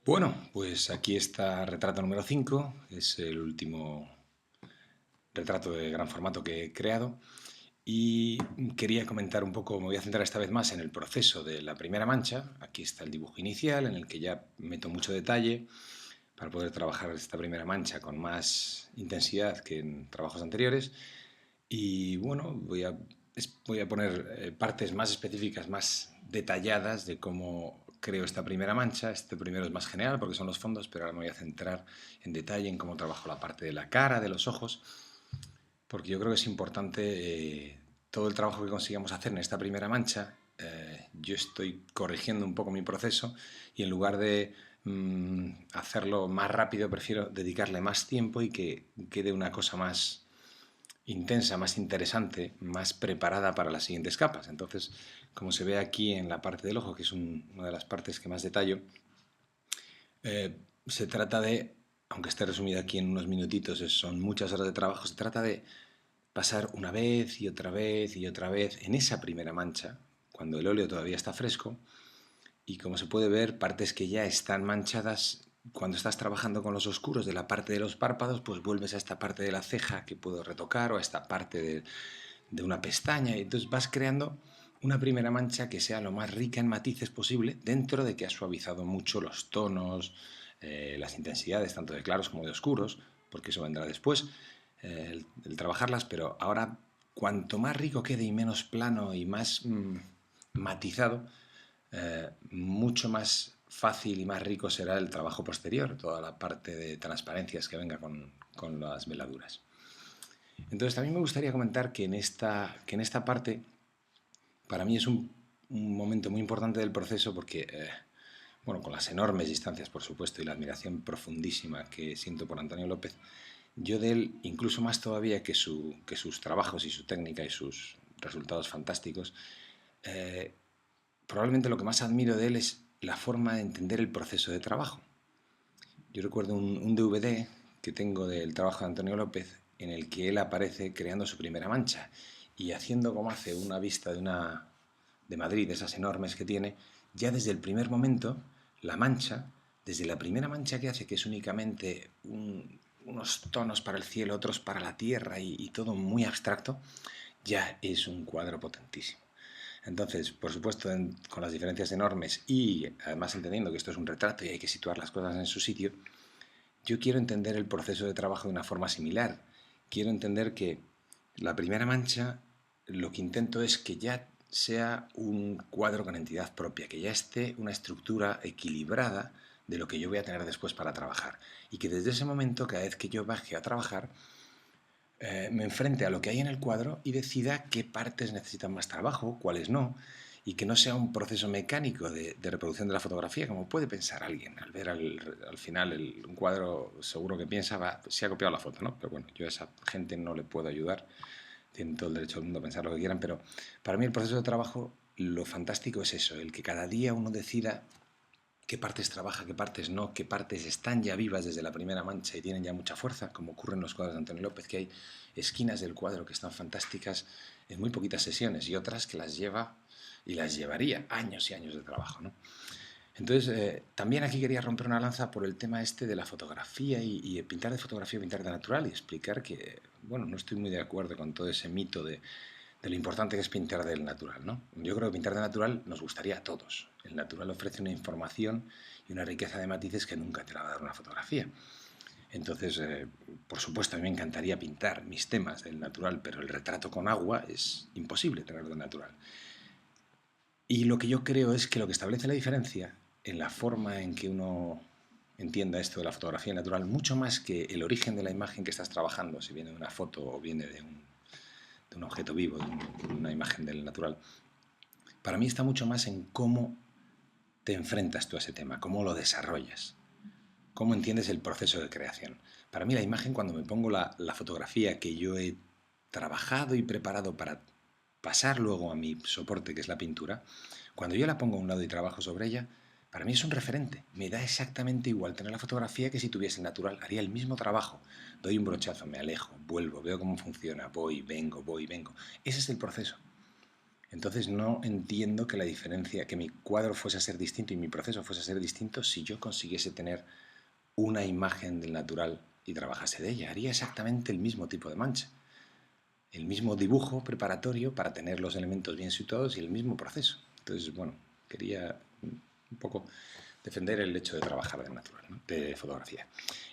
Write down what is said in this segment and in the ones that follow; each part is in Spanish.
Bueno, pues aquí está retrato número 5, es el último retrato de gran formato que he creado y quería comentar un poco, me voy a centrar esta vez más en el proceso de la primera mancha. Aquí está el dibujo inicial en el que ya meto mucho detalle para poder trabajar esta primera mancha con más intensidad que en trabajos anteriores y bueno, voy a poner partes más específicas, más detalladas de cómo creo esta primera mancha. Este primero es más general porque son los fondos, pero ahora me voy a centrar en detalle en cómo trabajo la parte de la cara, de los ojos, porque yo creo que es importante todo el trabajo que consigamos hacer en esta primera mancha. Yo estoy corrigiendo un poco mi proceso y en lugar de hacerlo más rápido, prefiero dedicarle más tiempo y que quede una cosa más intensa, más interesante, más preparada para las siguientes capas. Entonces, como se ve aquí en la parte del ojo, que es una de las partes que más detallo, se trata de, aunque esté resumido aquí en unos minutitos, son muchas horas de trabajo, se trata de pasar una vez y otra vez y otra vez en esa primera mancha, cuando el óleo todavía está fresco, y como se puede ver, partes que ya están manchadas, cuando estás trabajando con los oscuros de la parte de los párpados, pues vuelves a esta parte de la ceja que puedo retocar o a esta parte de una pestaña y entonces vas creando una primera mancha que sea lo más rica en matices posible dentro de que has suavizado mucho los tonos, las intensidades tanto de claros como de oscuros, porque eso vendrá después, el trabajarlas, pero ahora cuanto más rico quede y menos plano y más matizado, mucho más fácil y más rico será el trabajo posterior, toda la parte de transparencias que venga con las veladuras. Entonces también me gustaría comentar que en esta parte para mí es un momento muy importante del proceso porque, bueno, con las enormes distancias por supuesto y la admiración profundísima que siento por Antonio López, yo de él, incluso más todavía que sus trabajos y su técnica y sus resultados fantásticos, eh, probablemente lo que más admiro de él es la forma de entender el proceso de trabajo. Yo recuerdo un DVD que tengo del trabajo de Antonio López en el que él aparece creando su primera mancha y haciendo como hace una vista de Madrid, de esas enormes que tiene, ya desde el primer momento, la mancha, desde la primera mancha que hace, que es únicamente unos tonos para el cielo, otros para la tierra y todo muy abstracto, ya es un cuadro potentísimo. Entonces, por supuesto, con las diferencias enormes y además entendiendo que esto es un retrato y hay que situar las cosas en su sitio, yo quiero entender el proceso de trabajo de una forma similar. Quiero entender que la primera mancha lo que intento es que ya sea un cuadro con entidad propia, que ya esté una estructura equilibrada de lo que yo voy a tener después para trabajar. Y que desde ese momento, cada vez que yo baje a trabajar, me enfrente a lo que hay en el cuadro y decida qué partes necesitan más trabajo, cuáles no, y que no sea un proceso mecánico de reproducción de la fotografía, como puede pensar alguien. Al ver al final un cuadro, seguro que piensa, se ha copiado la foto, ¿no? Pero bueno, yo a esa gente no le puedo ayudar, tienen todo el derecho del mundo a pensar lo que quieran, pero para mí el proceso de trabajo, lo fantástico es eso, el que cada día uno decida qué partes trabaja, qué partes no, qué partes están ya vivas desde la primera mancha y tienen ya mucha fuerza, como ocurre en los cuadros de Antonio López, que hay esquinas del cuadro que están fantásticas en muy poquitas sesiones y otras que las lleva y las llevaría años y años de trabajo, ¿no? Entonces, también aquí quería romper una lanza por el tema este de la fotografía y pintar de fotografía o pintar de natural y explicar que, bueno, no estoy muy de acuerdo con todo ese mito de lo importante que es pintar del natural, ¿no? Yo creo que pintar de natural nos gustaría a todos. El natural ofrece una información y una riqueza de matices que nunca te la va a dar una fotografía. Entonces, por supuesto, a mí me encantaría pintar mis temas del natural, pero el retrato con agua es imposible tenerlo de natural. Y lo que yo creo es que lo que establece la diferencia en la forma en que uno entienda esto de la fotografía natural, mucho más que el origen de la imagen que estás trabajando, si viene de una foto o viene de un objeto vivo, de una imagen del natural, para mí está mucho más en cómo te enfrentas tú a ese tema, cómo lo desarrollas, cómo entiendes el proceso de creación. Para mí la imagen, cuando me pongo la fotografía que yo he trabajado y preparado para pasar luego a mi soporte, que es la pintura, cuando yo la pongo a un lado y trabajo sobre ella, para mí es un referente. Me da exactamente igual tener la fotografía que si tuviese el natural. Haría el mismo trabajo. Doy un brochazo, me alejo, vuelvo, veo cómo funciona, voy, vengo, voy, vengo. Ese es el proceso. Entonces no entiendo que la diferencia, que mi cuadro fuese a ser distinto y mi proceso fuese a ser distinto si yo consiguiese tener una imagen del natural y trabajase de ella. Haría exactamente el mismo tipo de mancha, el mismo dibujo preparatorio para tener los elementos bien situados y el mismo proceso. Entonces, bueno, quería un poco defender el hecho de trabajar de natural, ¿no? De fotografía.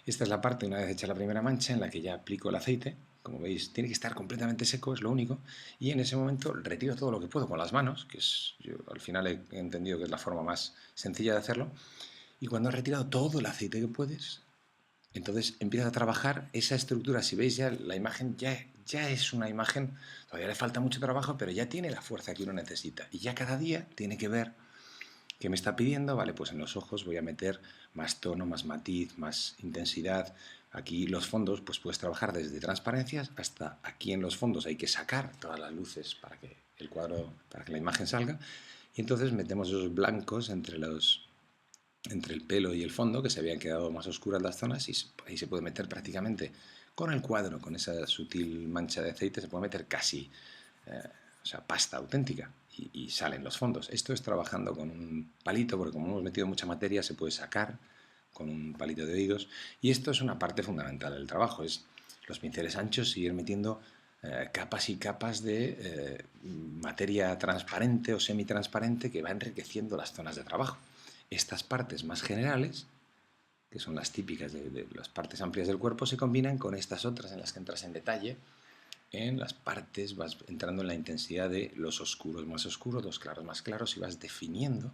Esta es la parte, una vez hecha la primera mancha, en la que ya aplico el aceite. Como veis, tiene que estar completamente seco, es lo único. Y en ese momento retiro todo lo que puedo con las manos, que es, yo al final he entendido que es la forma más sencilla de hacerlo. Y cuando has retirado todo el aceite que puedes, entonces empiezas a trabajar esa estructura. Si veis ya la imagen, ya es una imagen, todavía le falta mucho trabajo, pero ya tiene la fuerza que uno necesita. Y ya cada día tiene que ver qué me está pidiendo. Vale, pues en los ojos voy a meter más tono, más matiz, más intensidad. Aquí los fondos, pues puedes trabajar desde transparencias hasta aquí en los fondos hay que sacar todas las luces para que el cuadro, para que la imagen salga. Y entonces metemos esos blancos entre el pelo y el fondo, que se habían quedado más oscuras las zonas, y ahí se puede meter prácticamente con el cuadro, con esa sutil mancha de aceite, se puede meter casi, eh, o sea, pasta auténtica, y salen los fondos. Esto es trabajando con un palito, porque como hemos metido mucha materia, se puede sacar con un palito de oídos, y esto es una parte fundamental del trabajo, es los pinceles anchos, y ir metiendo capas y capas de materia transparente o semitransparente que va enriqueciendo las zonas de trabajo. Estas partes más generales, que son las típicas de las partes amplias del cuerpo, se combinan con estas otras en las que entras en detalle. En las partes vas entrando en la intensidad de los oscuros más oscuros, los claros más claros, y vas definiendo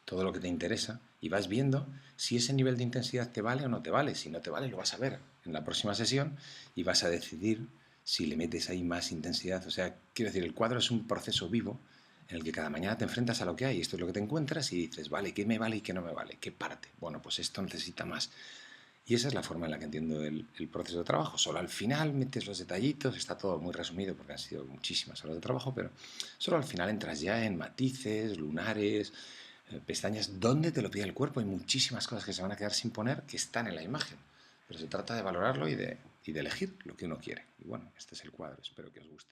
todo lo que te interesa y vas viendo si ese nivel de intensidad te vale o no te vale. Si no te vale, lo vas a ver en la próxima sesión y vas a decidir si le metes ahí más intensidad. O sea, quiero decir, el cuadro es un proceso vivo en el que cada mañana te enfrentas a lo que hay. Esto es lo que te encuentras y dices, vale, ¿qué me vale y qué no me vale? ¿Qué parte? Bueno, pues esto necesita más. Y esa es la forma en la que entiendo el proceso de trabajo. Solo al final metes los detallitos, está todo muy resumido porque han sido muchísimas horas de trabajo, pero solo al final entras ya en matices, lunares, pestañas, donde te lo pide el cuerpo. Hay muchísimas cosas que se van a quedar sin poner que están en la imagen. Pero se trata de valorarlo y de elegir lo que uno quiere. Y bueno, este es el cuadro, espero que os guste.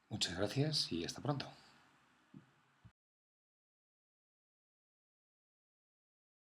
Muchas gracias y hasta pronto.